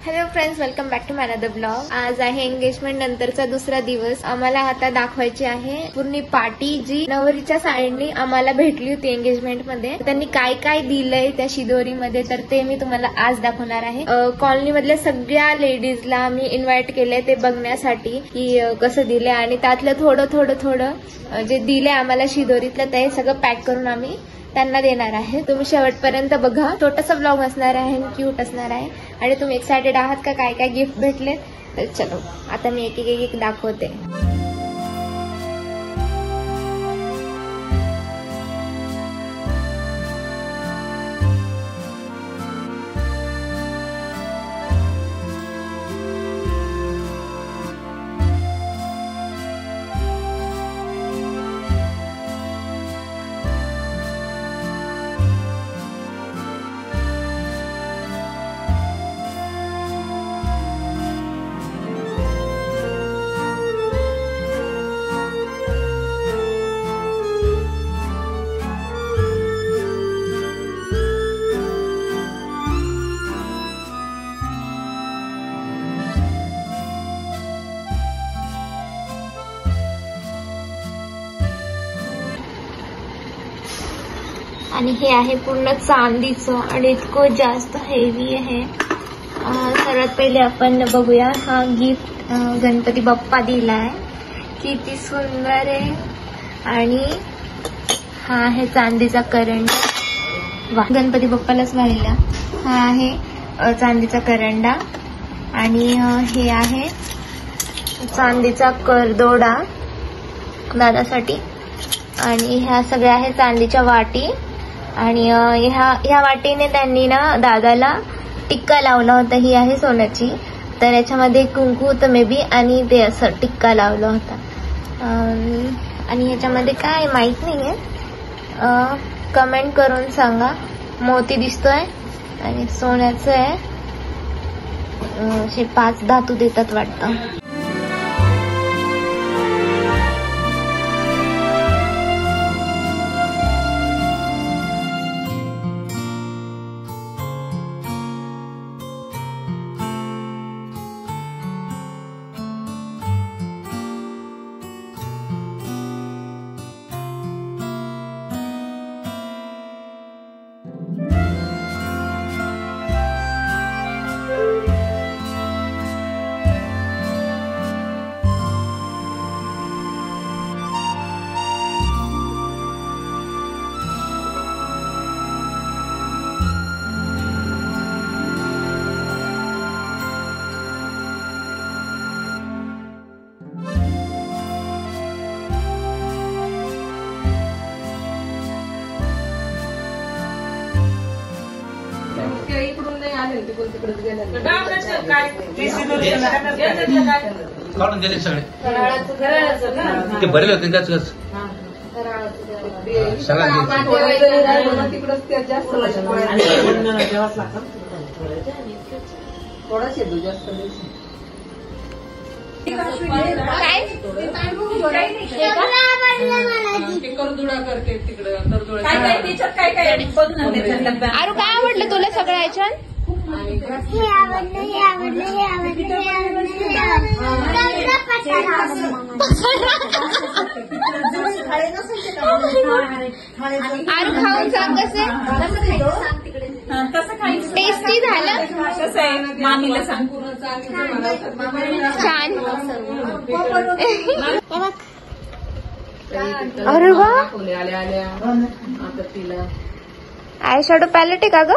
Hello friends, welcome back to my another blog. आज आहे engagement नंतरचा दुसरा दिवस। आम्हाला आता दाखवायची आहे पूर्ण पार्टी जी नवरीच्या साईडनी आम्हाला भेटली होती एंगेजमेंट मध्ये। त्यांनी काय काय दिलंय त्या शिदोरीमध्ये तर ते मी तुम्हाला आज दाखवणार आहे। कॉलनी मधल्या सगळ्या लेडीजला मी इन्व्हाइट केलंय ते बघण्यासाठी की कसं दिलंय आणि त्यातलं थोडं जे दिलंय आम्हाला शिदोरीतलं ते सगळं पॅक करून आम्ही त्यांना देणार आहे। तुम्ही शेवटपर्यंत बघा। छोटासा ब्लॉग असणार आहे, क्यूट असणार आहे आणि तुम्ही एक्साइटेड आहात का काय काय गिफ्ट भेटले? तर चलो आता मी एक दाखवते। आणि हे आहे पूर्ण चांदीचं आणि इतकं जास्त हेवी आहे। सर्वात पहिले आपण बघूया हा गिफ्ट गणपती बाप्पा दिलाय, किती सुंदर आहे। आणि हा आहे चांदीचा करंडा। वा, गणपती बाप्पालाच वाहिला। हा आहे चांदीचा करंडा आणि हे आहे चांदीचा करदोडा दादासाठी। आणि ह्या सगळ्या आहे चांदीच्या वाटी आणि ह्या वाटीने त्यांनी ना दादाला टिक्का लावला होता। ही आहे सोन्याची, तर याच्यामध्ये कुंकू होतं मे बी आणि ते असं टिक्का लावला होता। आणि ह्याच्यामध्ये काय माहित नाहीये, कमेंट करून सांगा। मोती दिसतोय आणि सोन्याचं आहे। असे 5 धातू देतात वाटतं। काढून गेले सगळे ते भरले होते त्याच आरू काय आवडलं तुला सगळं याच्यात? हे आवडलं, हे आवडलं, हे आवडलं, हे आरू खाऊन सांग कसं टेस्टी झालं? कसं आहे मामीला सांग। छान। अरे वा, आय शॅडो पॅलेट आहे का ग?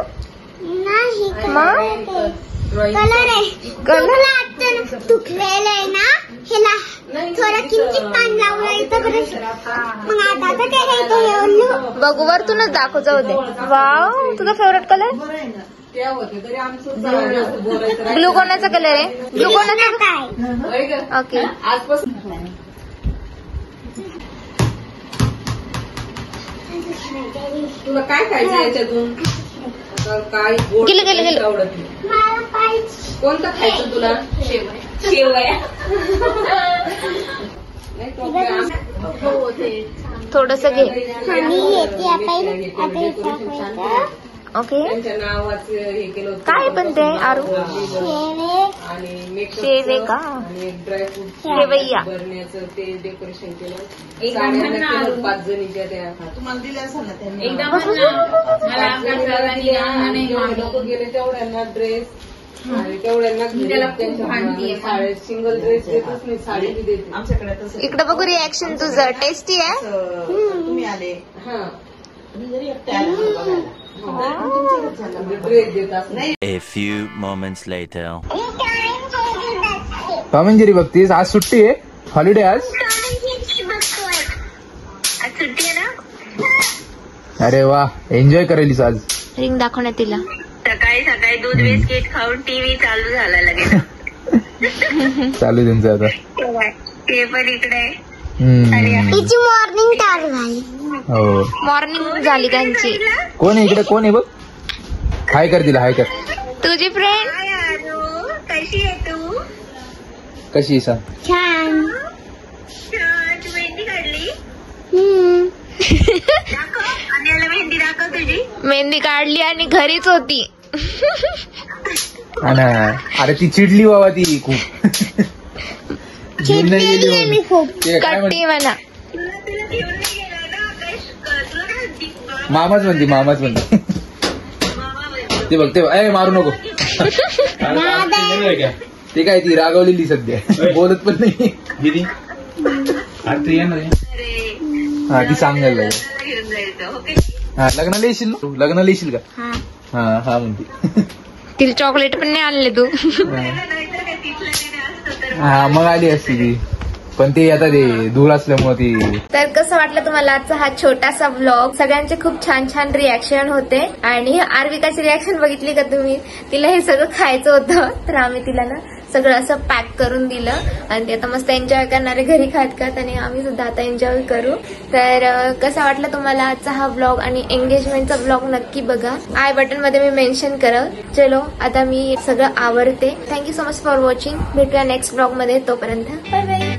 नाही, मग कलर आहे। कलर तुटलेलं आहे ना, ह्याला थोडं किंचित पाणी लावलं इथं बरं। मग आता काय करायचं? बघू वरतूनच दाखव, जाऊ दे। वाव, तुझा फेवरेट कलर ब्लू? कोणाचा कलर आहे? ब्लू कोणाचा काय? ओके, तुला काय खायचं याच्यातून? काय गेलं मला पाहिजे। कोणतं खायचं तुला? शेवया। थोडस घे। आणि येते आपण आता ओके. त्यांच्या नावाचं हे केलं होतं. काय पण ते आरू? आणि makeup शेवे का? आणि ड्रायफ्रूट शेवैया. भरण्याचं ते डेकोरेशन केलं. साड्यांना केलं 5 जणीच्या त्या. तुम्हाला दिलं असं ना त्यांनी. एकदम लोक गेले तेवढ्यांना ड्रेस आणि तेवढ्यांना सिंगल ड्रेस देतच नाही, साडी बी देते आमच्याकडे तसं इकडे बघू रिॲक्शन तुझं. टेस्टी आहे. तुम्ही आले हा तुम्ही जरी एकटे आले तर बघायला ड्रेस देत असं नाही. A few moments later. Tom and Jerry बघतीस? आज सुट्टी आहे, हॉलिडे आज. सुट्टी आहे ना. अरे वा, एन्जॉय करेलीस आज. रिंग दाखवण्यात तिला. सकाळी सकाळी दूध बिस्किट खाऊन टीव्ही चालू झाला लगेच. चालू त्यांचं आता. ते पण इकडे तिची मॉर्निंग चालू झाली. हो, मॉर्निंग झाली त्यांची. कोण आहे इकडे? कोण आहे बघ? हाय कर तिला, हाय कर. तुझी फ्रेंड कशी आहे तू? कशी आहे सांग? छान. तू मेहंदी काढली? दाखव. आणि मेहंदी दाखव तुझी. मेहंदी काढली आणि घरीच होती. अरे ती चिडली बाबा, ती खूप. कट्टी म्हणा. मामाच म्हणते. ते बघ ते मारू नको. ते काय ती रागवलेली सध्या, बोलत पण नाही. दिदी हा, ती सांगायला हा लग्नाला येशील ना? लग्नाला येशील का? हा म्हणते. तिला चॉकलेट पण नाही आणले तू. हा मग आली असती ती, पण ते आता ते दूर असल्यामुळे ती. तर कसं वाटलं तुम्हाला आजचा हा छोटासा व्लॉग? सगळ्यांचे खूप छान छान रिॲक्शन होते आणि आर्विकाची रिॲक्शन बघितली का तुम्ही? तिला हे सगळं खायचं होतं, तर आम्ही तिला ना सगळं असं पॅक करून दिलं आणि ते आता मस्त एन्जॉय करणारे घरी खात आणि आम्ही सुद्धा आता एन्जॉय करू. तर कसा वाटला तुम्हाला आजचा हा व्लॉग आणि एंगेजमेंटचा व्लॉग नक्की बघा. आय बटन मध्ये मी मेन्शन करल. चलो आता मी सगळं आवरते. Thank you so much for watching. भेटूया नेक्स्ट व्लॉग मध्ये. तोपर्यंत बाय बाय.